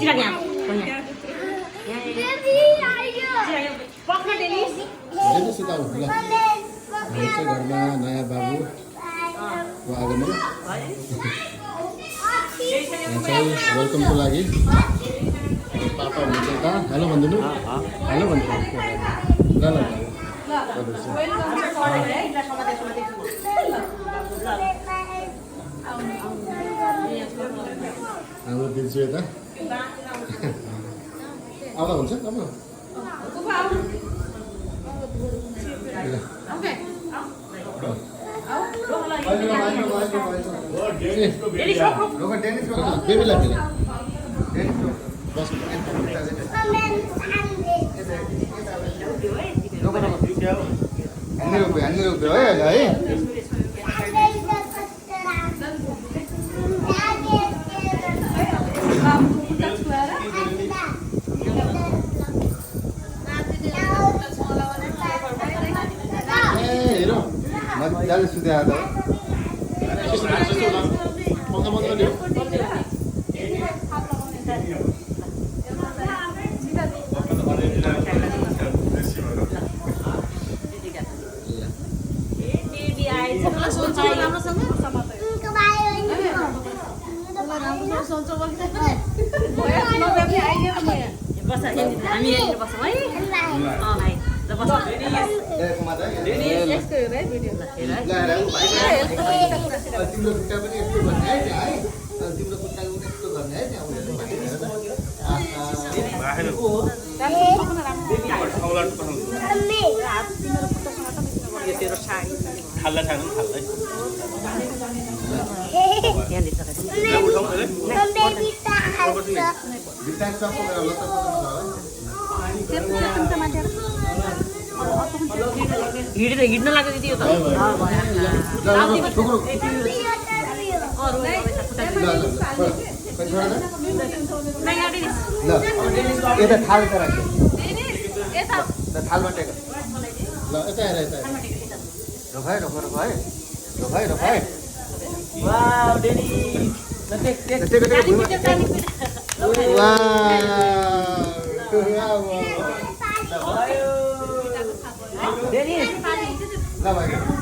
चिराग यहाँ पक्न डेनिस सिधा हुन्छ ल हामी चाहिँ घरमा नयाँ बाबुको आगमन यहाँ चाहिँ वेलकमको लागि पापा हुनुहुन्छ यता हेलो भनिदिनु हेलो भनिदिनु ल ल हाम्रो दिन्छु यता आउँदा हुन्छ अब बेबीलाई अन्य रुपियाँ है अहिले है हेर मजाले सुत्या त हामी यहीँ बस्छौँ है भाइ ल बस तिम्रो खुट्टा पनि यस्तो गर्ने है त्यहाँ है तिम्रो खुट्टा पनि यस्तो गर्ने है त्यहाँ हिँड्न लाग्यो दिदी यो त यता थाल थालमा टेक ल यता हेर यता रोक है वाउ डेनी ल भाइ